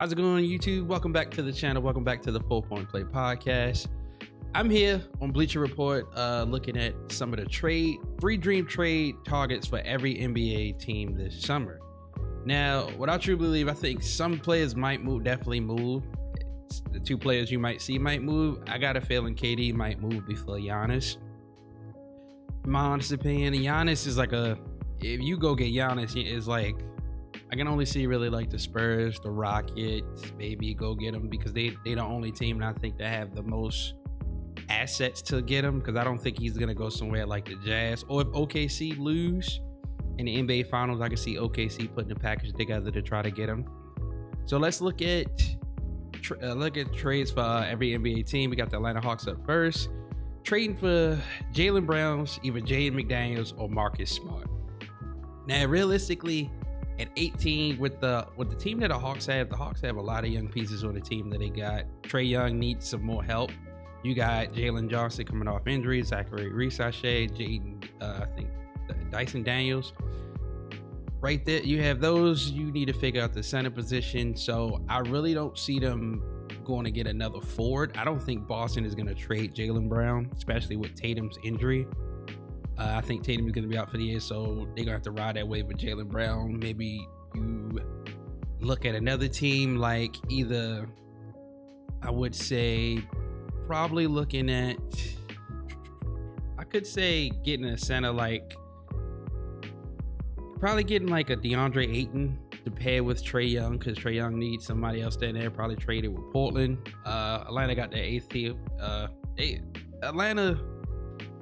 How's it going, YouTube? Welcome back to the channel. Welcome back to the 4 Point Play podcast. I'm here on Bleacher Report looking at some of the free dream trade targets for every NBA team this summer. Now, what I truly believe, I think some players might definitely move. The two players you might see might move. I got a feeling KD might move before Giannis. In my honest opinion, Giannis is like if you go get Giannis, it's like, I can only see really like the Spurs, the Rockets, maybe go get them because they the only team I think that have the most assets to get him, because I don't think he's gonna go somewhere like the Jazz, or if OKC lose in the NBA Finals, I can see OKC putting a package together to try to get him. So let's look at trades for every NBA team. We got the Atlanta Hawks up first, trading for Jaylen Brown's, either Jaden McDaniels or Marcus Smart. Now, realistically, at 18, with the team that the Hawks have a lot of young pieces on the team that they got. Trae Young needs some more help. You got Jalen Johnson coming off injury, Zachary Resache, Jaden, I think Dyson Daniels. Right there, you have those. You need to figure out the center position. So I really don't see them going to get another forward. I don't think Boston is going to trade Jaylen Brown, especially with Tatum's injury. I think Tatum is going to be out for the year, so they're going to have to ride that wave with Jaylen Brown. Maybe you look at another team like either, I would say, probably looking at, I could say getting a center probably getting like a DeAndre Ayton to pair with Trae Young, because Trae Young needs somebody else down there, probably traded with Portland. Atlanta got their eighth team.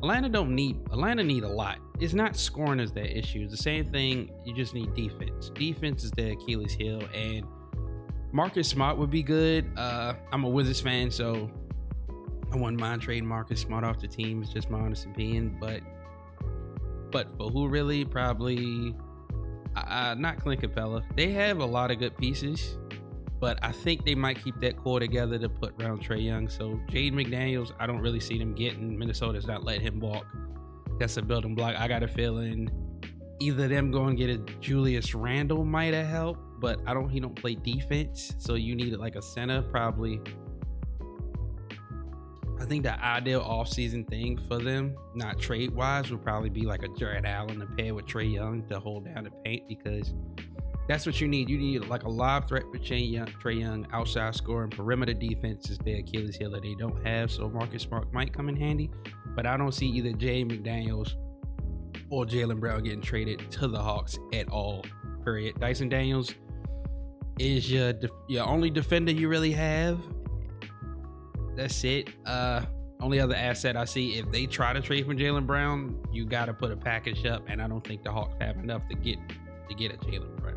Atlanta need a lot. It's not scoring is their issue. It's the same thing. You just need defense. Defense is their Achilles heel, and Marcus Smart would be good. I'm a Wizards fan, so I wouldn't mind trading Marcus Smart off the team. It's just my honest opinion. But for who really? Probably not Clint Capella. They have a lot of good pieces, but I think they might keep that core together to put around Trae Young. So Jaden McDaniels, I don't really see them getting. Minnesota's not letting him walk. That's a building block. I got a feeling either them going to get a Julius Randle might have helped, but he don't play defense. So you need like a center probably. I think the ideal offseason thing for them, not trade-wise, would probably be like a Jared Allen to pair with Trae Young to hold down the paint, because that's what you need. You need like a live threat for Trae Young, outside scoring, perimeter defense is their Achilles heel that they don't have. So Marcus Smart might come in handy, but I don't see either Jay McDaniels or Jaylen Brown getting traded to the Hawks at all, period. Dyson Daniels is your only defender you really have. That's it. Only other asset I see, if they try to trade for Jaylen Brown, you got to put a package up, and I don't think the Hawks have enough to get a Jaylen Brown.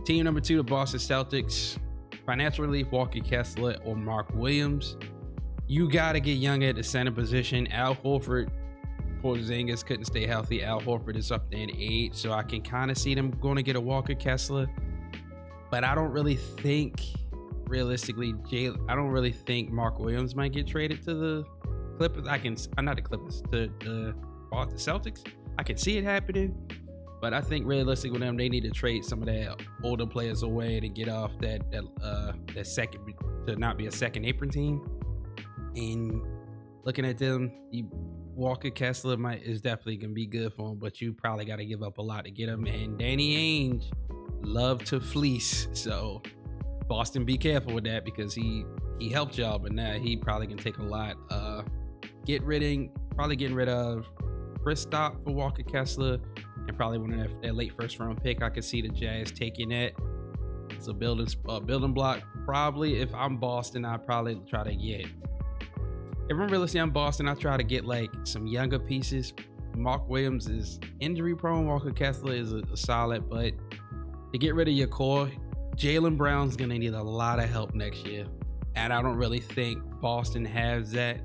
Team number 2, the Boston Celtics. Financial relief, Walker Kessler or Mark Williams. You got to get Young at the center position. Al Horford, Porzingis couldn't stay healthy. Al Horford is up there in age, so I can kind of see them going to get a Walker Kessler. But I don't really think, realistically, I don't really think Mark Williams might get traded to the Clippers. Not the Clippers, the Boston Celtics. I can see it happening. But I think realistically with them, they need to trade some of their older players away to get off that second, to not be a second apron team. And looking at them, Walker Kessler is definitely gonna be good for him, but you probably got to give up a lot to get him. And Danny Ainge love to fleece, so Boston, be careful with that, because he helped y'all, but now he probably can take a lot. Getting rid of Kristaps for Walker Kessler. And probably one of that late first round pick. I could see the Jazz taking that. It's a building block. Probably if I'm Boston, I'd probably try to get. If I'm realistic, I'm Boston, I try to get like some younger pieces. Mark Williams is injury prone. Walker Kessler is a solid, but to get rid of your core, Jaylen Brown's gonna need a lot of help next year, and I don't really think Boston has that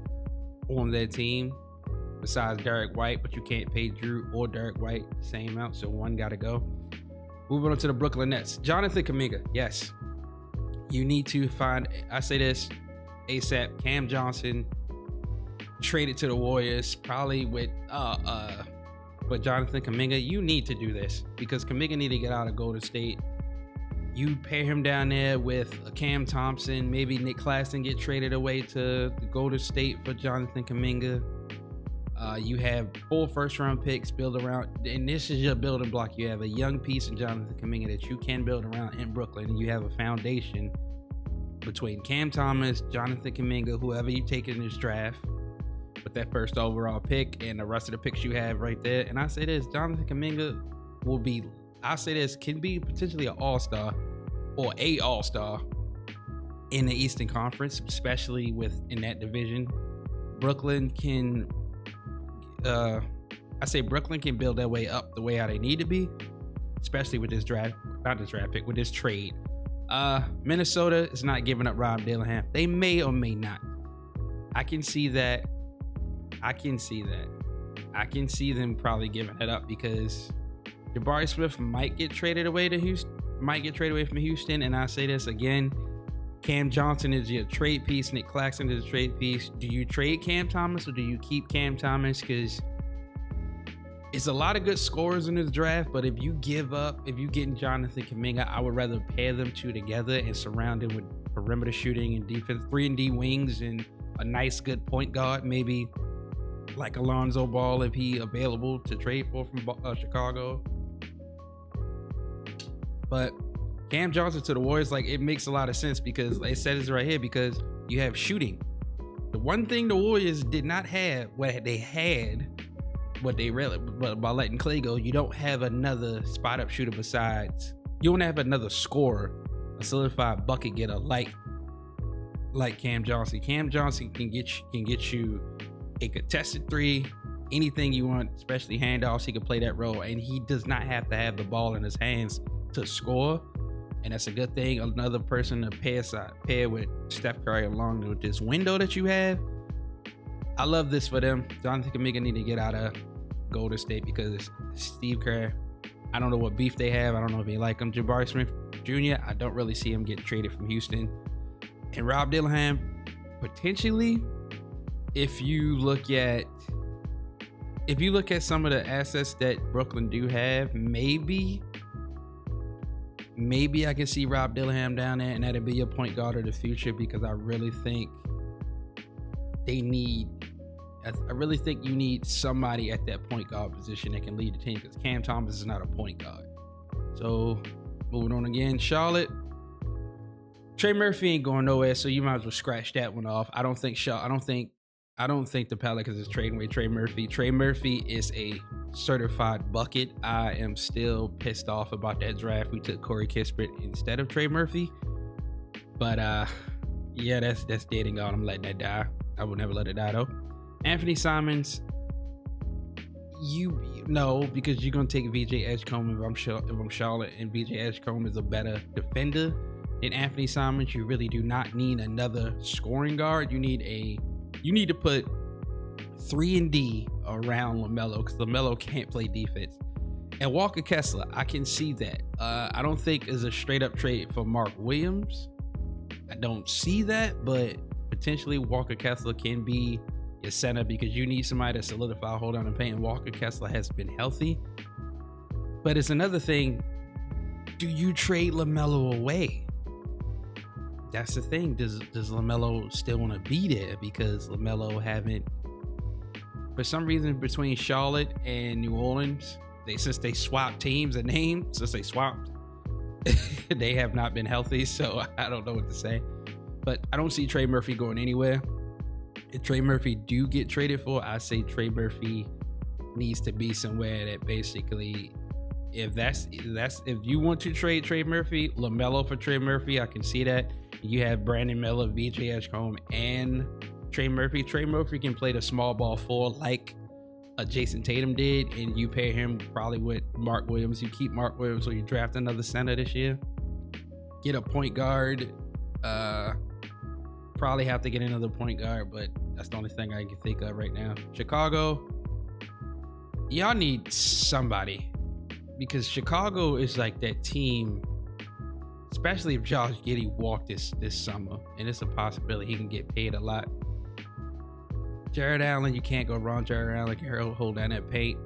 on their team. Besides Derek White, but you can't pay Drew or Derek White the same amount, so one got to go. Moving on to the Brooklyn Nets. Jonathan Kuminga, yes. You need to find, I say this ASAP, Cam Johnson traded to the Warriors, probably with Jonathan Kuminga. You need to do this, because Kuminga need to get out of Golden State. You pair him down there with Cam Thompson, maybe Nick Claxton get traded away to Golden State for Jonathan Kuminga. You have 4 first-round picks built around, and this is your building block. You have a young piece in Jonathan Kuminga that you can build around in Brooklyn, and you have a foundation between Cam Thomas, Jonathan Kuminga, whoever you take in this draft with that first overall pick, and the rest of the picks you have right there. And I say this, Jonathan Kuminga will be, I say this, can be potentially an all-star or a all-star in the Eastern Conference, especially in that division. Brooklyn can, I say Brooklyn can build their way up the way how they need to be, especially with this draft, not this draft pick, with this trade. Minnesota is not giving up Rob Dillingham. They may or may not. I can see that. I can see them probably giving it up because Jabari Smith might get traded away to Houston. From Houston. And I say this again, Cam Johnson is your trade piece. Nick Claxton is a trade piece. Do you trade Cam Thomas or do you keep Cam Thomas? Because it's a lot of good scorers in this draft, but if you get in Jonathan Kuminga, I would rather pair them two together and surround him with perimeter shooting and defense, 3-and-D wings, and a nice good point guard, maybe like Alonzo Ball if he available to trade for from Chicago. But Cam Johnson to the Warriors, like, it makes a lot of sense because they said this right here, because you have shooting. The one thing the Warriors did not have, what they had, what they really, but by letting Clay go, you don't have another spot up shooter besides, you don't have another scorer, a solidified bucket getter like Cam Johnson. Cam Johnson can get you a contested 3, anything you want, especially handoffs. He can play that role, and he does not have to have the ball in his hands to score, and that's a good thing. Another person to pair with Steph Curry along with this window that you have. I love this for them. Jonathan Kuminga need to get out of Golden State because Steve Kerr, I don't know what beef they have. I don't know if they like him. Jabari Smith Jr., I don't really see him getting traded from Houston. And Rob Dillingham, potentially, if you look at some of the assets that Brooklyn do have, maybe I can see Rob Dillingham down there, and that'll be your point guard of the future, because I really think you need somebody at that point guard position that can lead the team, because Cam Thomas is not a point guard. So moving on again, Charlotte. Trey Murphy ain't going nowhere, so you might as well scratch that one off. I don't think the Pelicans is trading away Trey Murphy. Trey Murphy is a certified bucket. I am still pissed off about that draft. We took Corey Kispert instead of Trey Murphy. But yeah, that's dead and gone. I'm letting that die. I would never let it die though. Anthony Simons, because you're gonna take VJ Edgecombe if I'm Charlotte, and VJ Edgecombe is a better defender than Anthony Simons. You really do not need another scoring guard. You need to put 3-and-D around LaMelo, because LaMelo can't play defense. And Walker Kessler, I can see that. I don't think is a straight up trade for Mark Williams. I don't see that, but potentially Walker Kessler can be your center, because you need somebody to solidify, hold on, and paint. And Walker Kessler has been healthy. But it's another thing. Do you trade LaMelo away? That's the thing. Does LaMelo still want to be there? Because LaMelo haven't, for some reason, between Charlotte and New Orleans, since they swapped teams and names, they have not been healthy. So I don't know what to say. But I don't see Trey Murphy going anywhere. If Trey Murphy do get traded for, I say Trey Murphy needs to be somewhere that basically, if you want to trade Trey Murphy, LaMelo for Trey Murphy, I can see that. You have Brandon Miller, VJ Edgecombe, and Trey Murphy. Trey Murphy can play the small ball 4 like Jason Tatum did, and you pair him probably with Mark Williams. You keep Mark Williams, or you draft another center this year. Get a point guard. Probably have to get another point guard, but that's the only thing I can think of right now. Chicago, y'all need somebody, because Chicago is like that team, especially if Josh Giddey walked this summer, and it's a possibility he can get paid a lot. Jared Allen, you can't go wrong. Jared Allen can hold down that paint.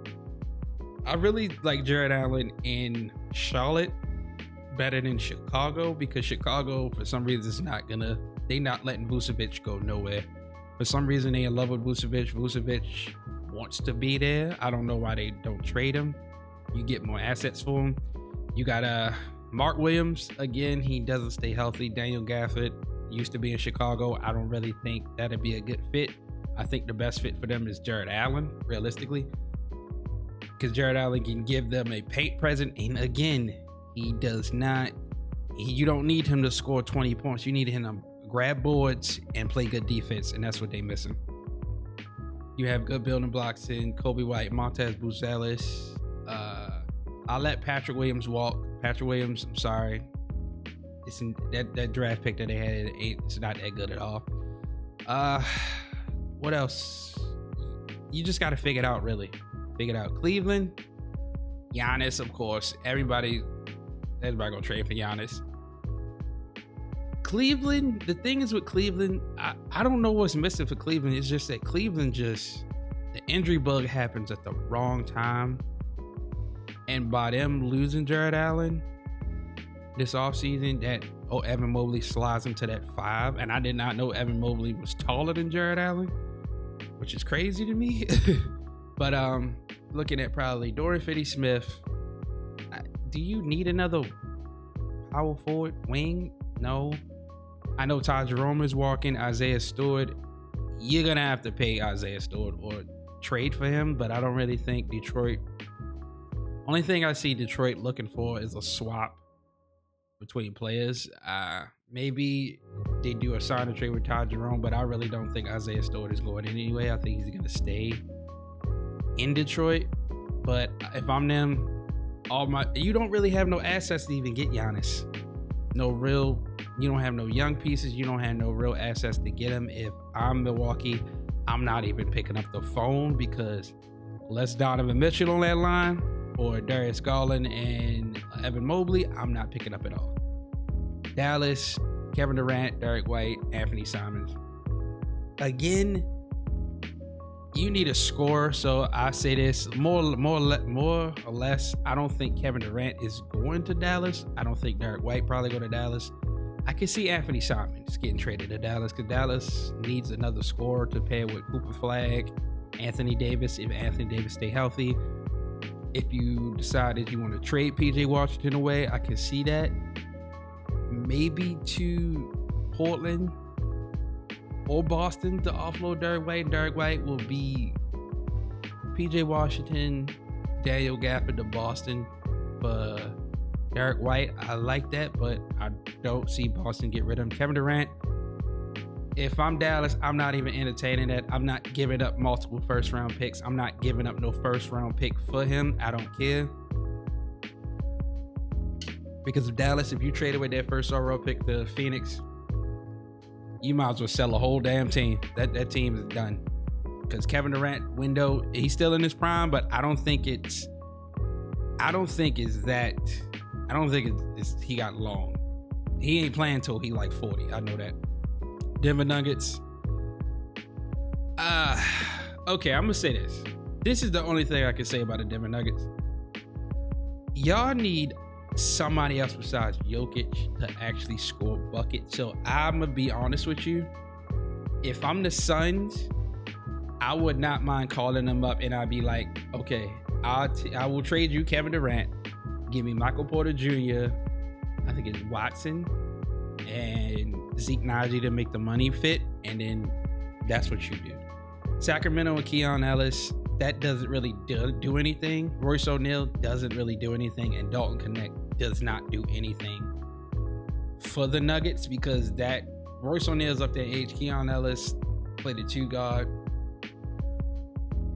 I really like Jared Allen in Charlotte, better than Chicago, because Chicago, for some reason, is they not letting Vucevic go nowhere. For some reason, they in love with Vucevic. Vucevic wants to be there. I don't know why they don't trade him. You get more assets for him. You got Mark Williams. Again, he doesn't stay healthy. Daniel Gafford used to be in Chicago. I don't really think that'd be a good fit. I think the best fit for them is Jared Allen, realistically, because Jared Allen can give them a paint present. And again, he does not. You don't need him to score 20 points. You need him to grab boards and play good defense, and that's what they're missing. You have good building blocks in Kobe White, Montez Buzelis. I'll let Patrick Williams walk. Patrick Williams, I'm sorry. That draft pick that they had, it's not that good at all. What else? You just got to figure it out, really. Figure it out. Cleveland, Giannis, of course. Everybody gonna trade for Giannis. Cleveland, the thing is with Cleveland, I don't know what's missing for Cleveland. It's just that Cleveland the injury bug happens at the wrong time. And by them losing Jared Allen this offseason, Evan Mobley slides into that 5. And I did not know Evan Mobley was taller than Jared Allen, which is crazy to me. But looking at probably Dorian Finney-Smith, do you need another power forward wing? No. I know Ty Jerome is walking. Isaiah Stewart, you're going to have to pay Isaiah Stewart or trade for him, but I don't really think Detroit. Only thing I see Detroit looking for is a swap between players. Maybe they do a sign and trade with Ty Jerome, but I really don't think Isaiah Stewart is going anyway. I think he's going to stay in Detroit. But if I'm them, you don't really have no assets to even get Giannis. You don't have no young pieces. You don't have no real assets to get him. If I'm Milwaukee, I'm not even picking up the phone, because unless Donovan Mitchell on that line or Darius Garland and Evan Mobley, I'm not picking up at all. Dallas, Kevin Durant, Derek White, Anthony Simons. Again, you need a scorer. So I say this more or less. I don't think Kevin Durant is going to Dallas. I don't think Derek White probably go to Dallas. I can see Anthony Simons getting traded to Dallas, because Dallas needs another scorer to pair with Cooper Flag, Anthony Davis, if Anthony Davis stay healthy. If you decide that you want to trade PJ Washington away, I can see that. Maybe to Portland or Boston to offload Derek White. Derek White will be PJ Washington, Daniel Gafford to Boston for Derek White. I like that, but I don't see Boston get rid of him. Kevin Durant, if I'm Dallas, I'm not even entertaining that. I'm not giving up multiple first-round picks. I'm not giving up no first-round pick for him. I don't care. Because of Dallas, if you trade away their first overall pick to Phoenix, you might as well sell a whole damn team. That team is done. Because Kevin Durant window, he's still in his prime, but I don't think it's he got long. He ain't playing till he like 40. I know that. Denver Nuggets. Okay, I'm gonna say this. This is the only thing I can say about the Denver Nuggets. Y'all need somebody else besides Jokic to actually score buckets. So I'm gonna be honest with you. If I'm the Suns, I would not mind calling them up, and I'd be like, okay, I will trade you Kevin Durant. Give me Michael Porter Jr. I think it's Watson and Zeke Naji to make the money fit, and then that's what you do. Sacramento and Keon Ellis, that doesn't really do anything. Royce O'Neal doesn't really do anything, and Dalton Connect does not do anything for the Nuggets, because that Royce O'Neal's up there in age. Keon Ellis played the 2 guard,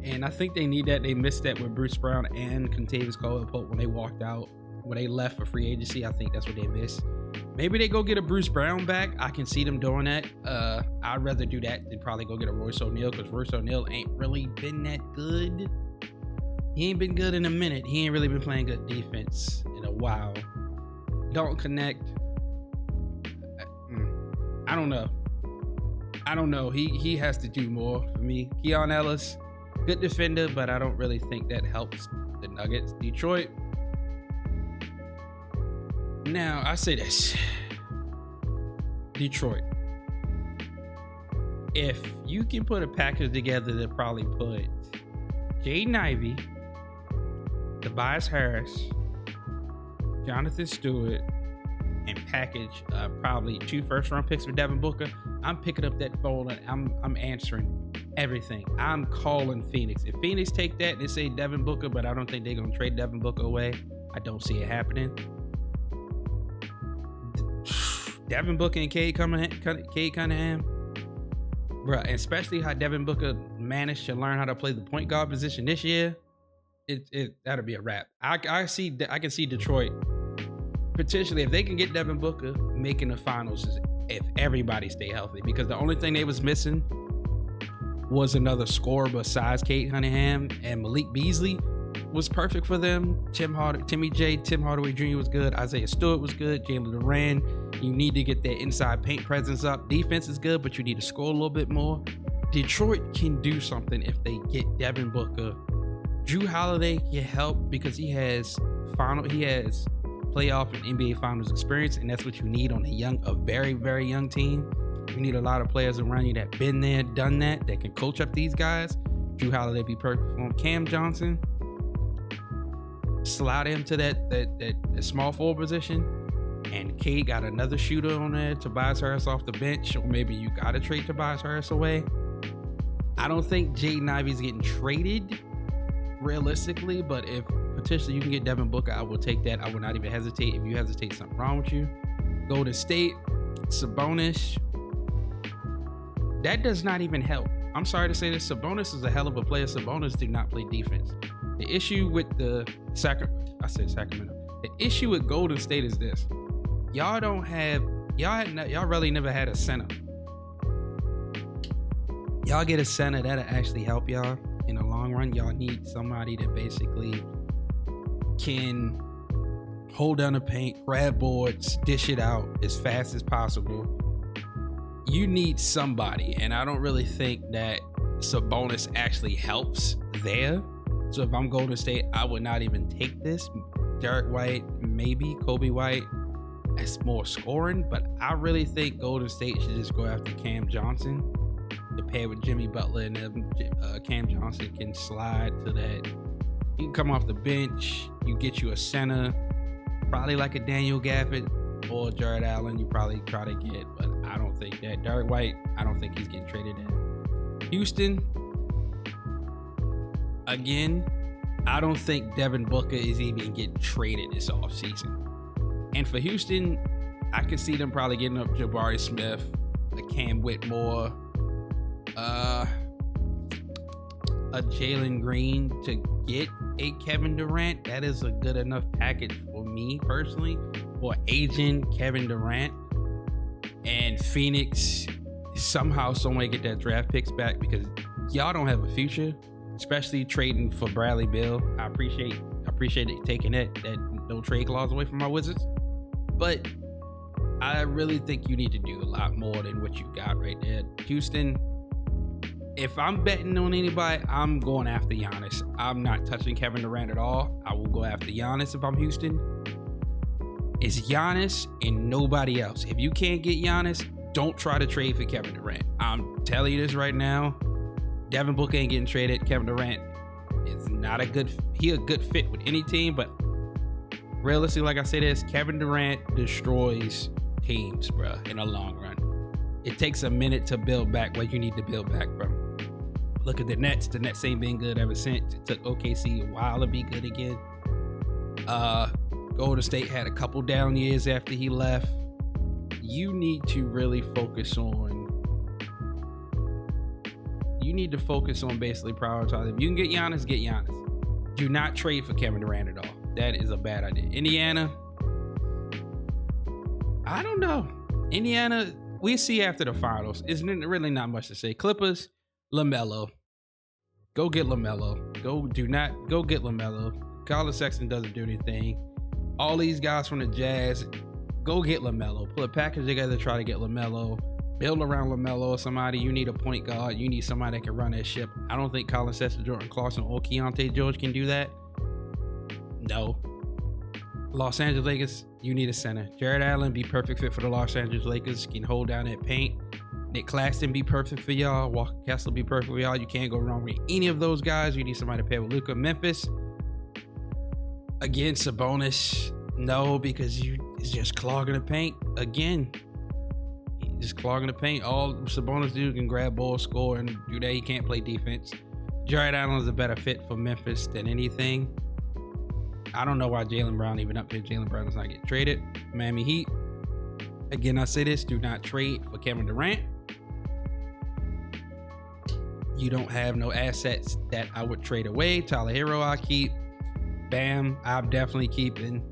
and I think they need that. They missed that with Bruce Brown and Kentavious Caldwell-Pope when they walked out, when they left for free agency. I think that's what they missed. Maybe they go get a Bruce Brown back. I can see them doing that. I'd rather do that than probably go get a Royce O'Neal, because Royce O'Neal ain't really been that good. He ain't been good in a minute. He ain't really been playing good defense in a while. Don't connect. I don't know. He has to do more for me. Keon Ellis, good defender, but I don't really think that helps the Nuggets. Detroit. Now, I say this. Detroit. If you can put a package together to probably put Jaden Ivey, Tobias Harris, Jonathan Stewart, and package probably 2 first-round picks for Devin Booker, I'm picking up that phone and I'm answering everything. I'm calling Phoenix. If Phoenix take that, they say Devin Booker, but I don't think they're gonna trade Devin Booker away. I don't see it happening. Devin Booker and Cade Cunningham, bro, and especially how Devin Booker managed to learn how to play the point guard position this year, that'll be a wrap. I can see Detroit potentially, if they can get Devin Booker, making the finals if everybody stay healthy, because the only thing they was missing was another scorer besides Cade Cunningham, and Malik Beasley was perfect for them. Tim Hardaway Jr. was good. Isaiah Stewart was good. Jalen Duran. You need to get that inside paint presence up. Defense is good, but you need to score a little bit more. Detroit can do something if they get Devin Booker. Drew Holiday can help because he has playoff and NBA Finals experience, and that's what you need on a very, very young team. You need a lot of players around you that been there, done that can coach up these guys. Drew Holiday be perfect for him. Cam Johnson, slide him to that small forward position, and Cade got another shooter on there. Tobias Harris off the bench, or maybe you gotta trade Tobias Harris away. I don't think Jaden Ivey's getting traded realistically, but if potentially you can get Devin Booker, I will take that. I would not even hesitate. If you hesitate, something wrong with you. Golden State, Sabonis, that does not even help. I'm sorry to say this. Sabonis is a hell of a player. Sabonis do not play defense. The issue with Sacramento. The issue with Golden State is this: y'all really never had a center. Y'all get a center that'll actually help y'all in the long run. Y'all need somebody that basically can hold down the paint, grab boards, dish it out as fast as possible. You need somebody, and I don't really think that Sabonis actually helps there. So if I'm Golden State, I would not even take this. Derek White, maybe Kobe White, that's more scoring, but I really think Golden State should just go after Cam Johnson to pair with Jimmy Butler, and then Cam Johnson can slide to that. You can come off the bench, you get you a center, probably like a Daniel Gafford or Jared Allen, you probably try to get, but I don't think that. Derek White, I don't think he's getting traded in. Houston, again, I don't think Devin Booker is even getting traded this offseason. And for Houston, I can see them probably getting up Jabari Smith, a Cam Whitmore, a Jalen Green to get a Kevin Durant. That is a good enough package for me personally, for agent Kevin Durant. And Phoenix, somehow, some way get that draft picks back, because y'all don't have a future, especially trading for Bradley Beal. I appreciate it taking that no trade clause away from my Wizards, but I really think you need to do a lot more than what you got right there. Houston, if I'm betting on anybody, I'm going after Giannis. I'm not touching Kevin Durant at all. I will go after Giannis if I'm Houston. It's Giannis and nobody else. If you can't get Giannis, don't try to trade for Kevin Durant. I'm telling you this right now. Devin Booker ain't getting traded. Kevin Durant is not a good fit with any team, but realistically, like I say this, Kevin Durant destroys teams, bro, in the long run. It takes a minute to build back what you need to build back from. Look at the Nets. The Nets ain't been good ever since. It took OKC a while to be good again. Golden State had a couple down years after he left. You need to really focus on basically prioritizing. If you can get Giannis, get Giannis. Do not trade for Kevin Durant at all. That is a bad idea. Indiana, I don't know. Indiana, we see after the finals. Isn't really not much to say. Clippers, LaMelo. Go get LaMelo. Go get LaMelo. Colin Sexton doesn't do anything. All these guys from the Jazz, go get LaMelo. Put a package together, try to get LaMelo. Build around LaMelo or somebody. You need a point guard. You need somebody that can run that ship. I don't think Colin Sexton, Jordan Clarkson, or Keontae George can do that. No. Los Angeles You need a center. Jared Allen be perfect fit for the Los Angeles Lakers. Can hold down that paint. Nick Claxton be perfect for y'all. Walker Kessler be perfect for y'all. You can't go wrong with any of those guys. You need somebody to pair with Luka. Memphis, again, Sabonis, no, because it's just clogging the paint. Again, just clogging the paint. All Sabonis do can grab ball, score, and do that. He can't play defense. Jared Allen is a better fit for Memphis than anything. I don't know why Jaylen Brown even up there. Jaylen Brown does not get traded. Miami Heat. Again, I say this: do not trade for Kevin Durant. You don't have no assets that I would trade away. Tyler Hero, I keep. Bam, I'm definitely keeping.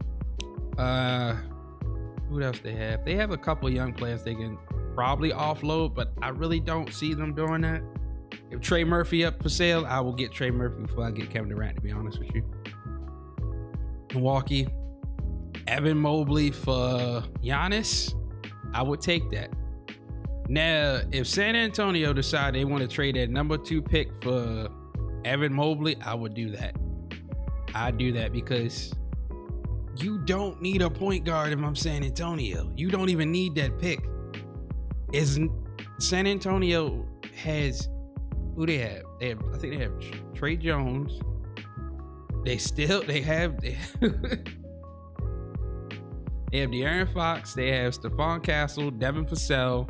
Who else they have? They have a couple young players they can probably offload, but I really don't see them doing that. If Trey Murphy up for sale, I will get Trey Murphy before I get Kevin Durant, to be honest with you. Milwaukee, Evan Mobley for Giannis, I would take that. Now, if San Antonio decide they want to trade that number 2 pick for Evan Mobley, I would do that. I'd do that because you don't need a point guard if I'm San Antonio. You don't even need that pick. San Antonio has, who they have? I think they have Trey Jones. They have they have De'Aaron Fox. They have Stephon Castle, Devin Vassell.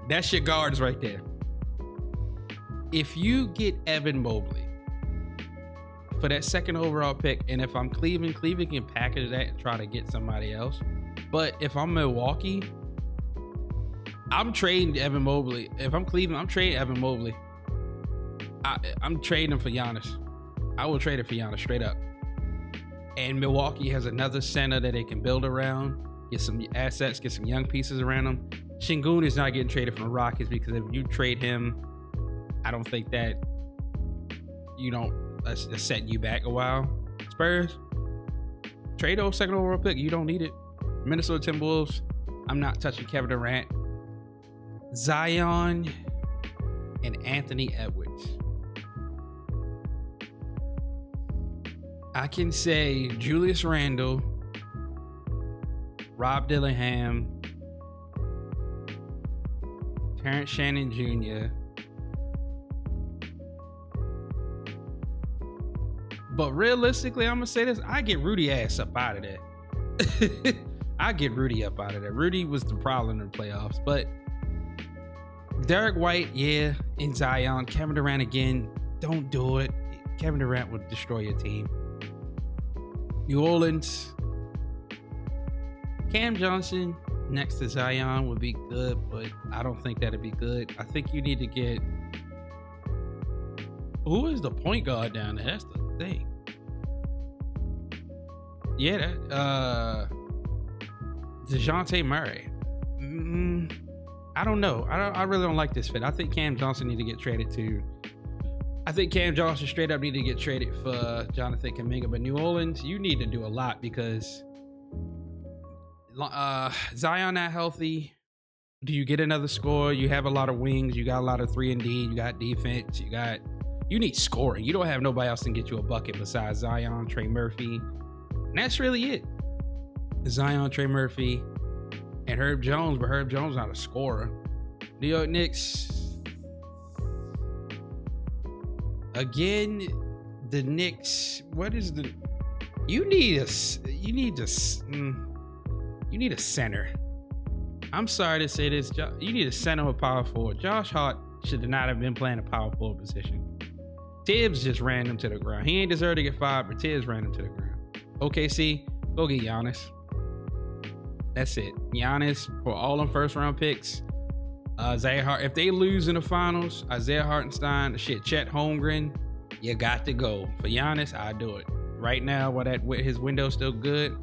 That's your guards right there. If you get Evan Mobley for that 2nd overall pick, and if I'm Cleveland can package that and try to get somebody else. But if I'm Milwaukee, I'm trading Evan Mobley. If I'm Cleveland, I'm trading Evan Mobley. I'm trading him for Giannis. I will trade it for Giannis straight up. And Milwaukee has another center that they can build around, get some assets, get some young pieces around them. Şengün is not getting traded from the Rockets because if you trade him, I don't think that that's setting you back a while. Spurs, trade those 2nd overall pick. You don't need it. Minnesota Timberwolves, I'm not touching Kevin Durant. Zion and Anthony Edwards. I can say Julius Randle, Rob Dillingham, Terrence Shannon Jr. But realistically, I'm going to say this. I get Rudy ass up out of that. I get Rudy up out of that. Rudy was the problem in the playoffs. But Derek White, yeah, and Zion. Kevin Durant again, don't do it. Kevin Durant would destroy your team. New Orleans, Cam Johnson next to Zion would be good, but I don't think that'd be good. I think you need to get, who is the point guard down there? That's the thing. Yeah, DeJounte Murray. I don't know. I really don't like this fit. I think Cam Johnson need to get traded to. I think Cam Johnson straight up need to get traded for Jonathan Kuminga. But New Orleans, you need to do a lot because Zion not healthy. Do you get another score? You have a lot of wings. You got a lot of 3-and-D. You got defense. You need scoring. You don't have nobody else to get you a bucket besides Zion, Trey Murphy. And that's really it. Zion, Trey Murphy, and Herb Jones. But Herb Jones not a scorer. New York Knicks. Again, the Knicks. You need a center. I'm sorry to say this. You need a center or power forward. Josh Hart should not have been playing a power forward position. Tibbs just ran him to the ground. He ain't deserve to get fired, but Tibbs ran him to the ground. OKC, go get Giannis. That's it. Giannis for all them 1st-round picks. Isaiah Hart. If they lose in the finals, Isaiah Hartenstein, Chet Holmgren, you got to go. For Giannis, I do it. Right now, while his window's still good.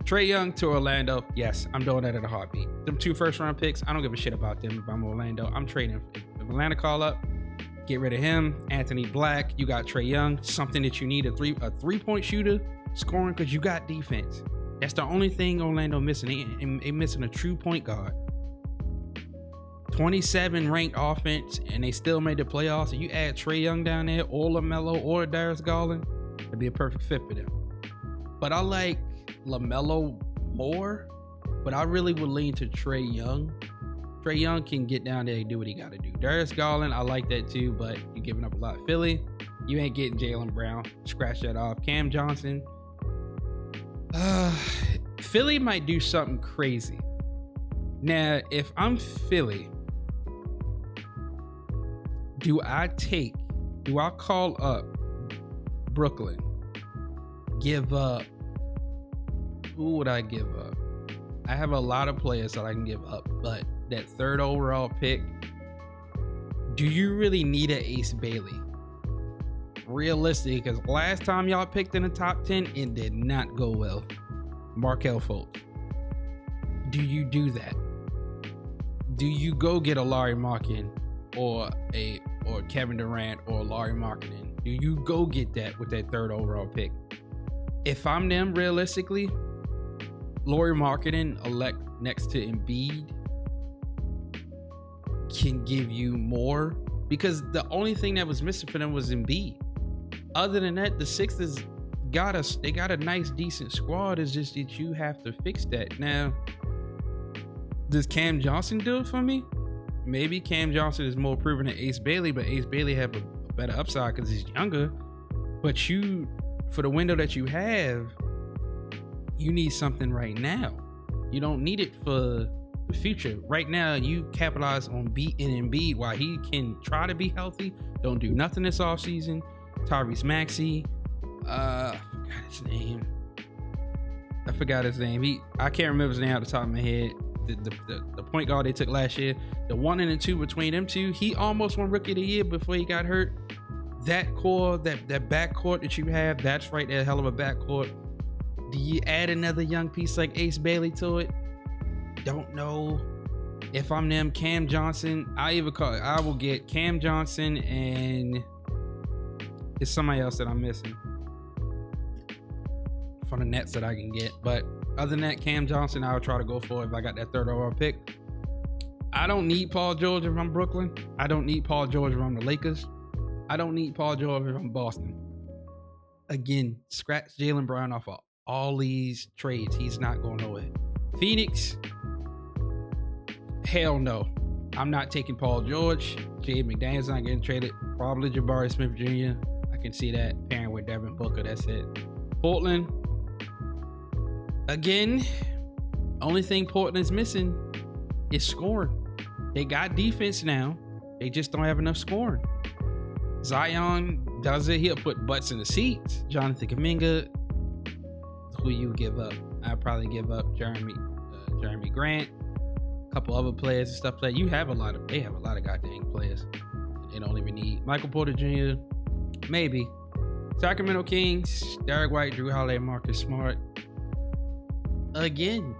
Trae Young to Orlando. Yes, I'm doing that at a heartbeat. Them 2 1st-round picks, I don't give a shit about them if I'm Orlando. I'm trading. If Atlanta call up, get rid of him. Anthony Black, you got Trae Young. Something that you need, a three-point shooter scoring because you got defense. That's the only thing Orlando missing. They missing a true point guard. 27 ranked offense, and they still made the playoffs. And you add Trae Young down there, or LaMelo, or Darius Garland, it'd be a perfect fit for them. But I like LaMelo more, but I really would lean to Trae Young. Trae Young can get down there and do what he got to do. Darius Garland, I like that too, but you're giving up a lot. Philly, you ain't getting Jaylen Brown. Scratch that off. Cam Johnson. Philly might do something crazy. Now, if I'm Philly, do I call up Brooklyn? Give up. Who would I give up? I have a lot of players that I can give up, but that third overall pick, do you really need an Ace Bailey? Realistic, because last time y'all picked in the top 10, it did not go well. Markelle Fultz. Do you do that? Do you go get a Lauri Markkanen or Kevin Durant or Lauri Markkanen? Do you go get that with that third overall pick? If I'm them, realistically, Lauri Markkanen elect next to Embiid can give you more, because the only thing that was missing for them was Embiid. Other than that, the Sixers got a nice, decent squad. It's just that you have to fix that. Now, does Cam Johnson do it for me? Maybe Cam Johnson is more proven than Ace Bailey, but Ace Bailey have a better upside because he's younger. But for the window that you have, you need something right now. You don't need it for the future. Right now, you capitalize on beating Embiid while he can try to be healthy. Don't do nothing this offseason. Tyrese Maxey. I forgot his name. I can't remember his name off the top of my head. The point guard they took last year, the 1 and the 2 between them two, he almost won Rookie of the Year before he got hurt. That core, that backcourt that you have, that's right there, hell of a backcourt. Do you add another young piece like Ace Bailey to it? Don't know. If I'm them, Cam Johnson, I will get Cam Johnson, and it's somebody else that I'm missing from the Nets that I can get. But other than that, Cam Johnson, I would try to go for if I got that third overall pick. I don't need Paul George if I'm Brooklyn. I don't need Paul George if I'm the Lakers. I don't need Paul George if I'm Boston. Again, scratch Jaylen Brown off of all these trades. He's not going nowhere. Phoenix, hell no. I'm not taking Paul George. Jay McDaniels not getting traded. Probably Jabari Smith Jr. I can see that pairing with Devin Booker. That's it. Portland, again, only thing Portland's missing is scoring. They got defense now. They just don't have enough scoring. Zion does it. He'll put butts in the seats. Jonathan Kuminga, who you give up? I'd probably give up Jeremy Grant, a couple other players and stuff like that. They have a lot of goddamn players. They don't even need Michael Porter Jr. Maybe. Sacramento Kings, Derek White, Drew Holiday, Marcus Smart. Again,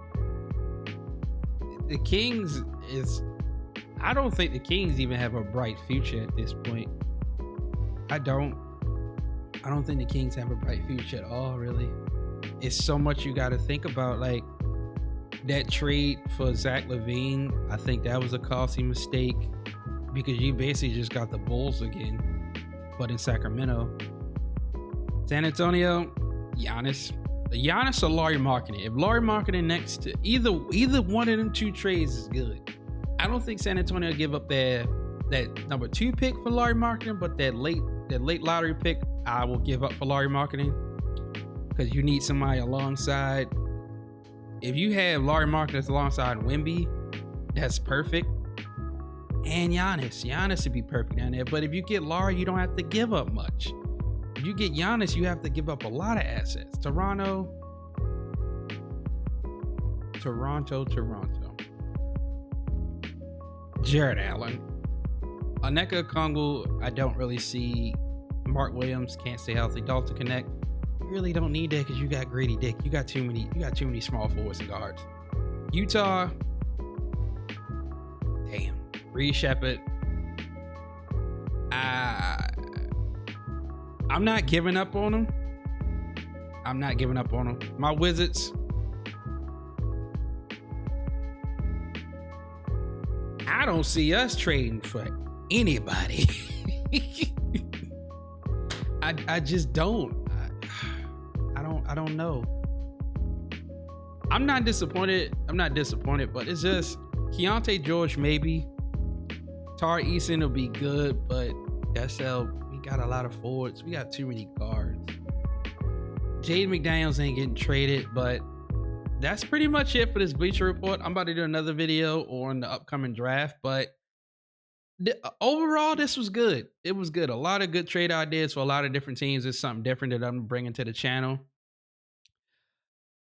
the Kings I don't think the Kings even have a bright future at this point. I don't think the Kings have a bright future at all, really. It's so much you got to think about. Like that trade for Zach LaVine, I think that was a costly mistake because you basically just got the Bulls again, but in Sacramento. San Antonio, Giannis or Lauri Markkanen. If Lauri Markkanen next to either one of them two trades is good. I don't think San Antonio will give up that number 2 pick for Lauri Markkanen, but that late lottery pick I will give up for Lauri Markkanen because you need somebody alongside. If you have Lauri Markkanen alongside Wemby, that's perfect. And Giannis would be perfect down there. But if you get Lauri, you don't have to give up much. If you get Giannis, you have to give up a lot of assets. Toronto. Jared Allen. Onyeka Okongwu, I don't really see. Mark Williams can't stay healthy. Dalton Connect, you really don't need that because you got Grady Dick. You got too many small forwards and guards. Utah, damn. Reed Shepard. I'm not giving up on them. My Wizards, I don't see us trading for anybody. I just don't. I don't know. I'm not disappointed. I'm not disappointed, but it's just Keontae George maybe. Tari Eason will be good, but SL, we got a lot of forwards. We got too many guards. Jaden McDaniels ain't getting traded, but that's pretty much it for this Bleacher Report. I'm about to do another video on the upcoming draft, but overall, this was good. It was good. A lot of good trade ideas for a lot of different teams. It's something different that I'm bringing to the channel.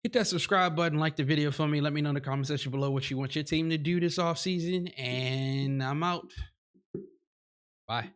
Hit that subscribe button, like the video for me. Let me know in the comment section below what you want your team to do this offseason. And I'm out. Bye.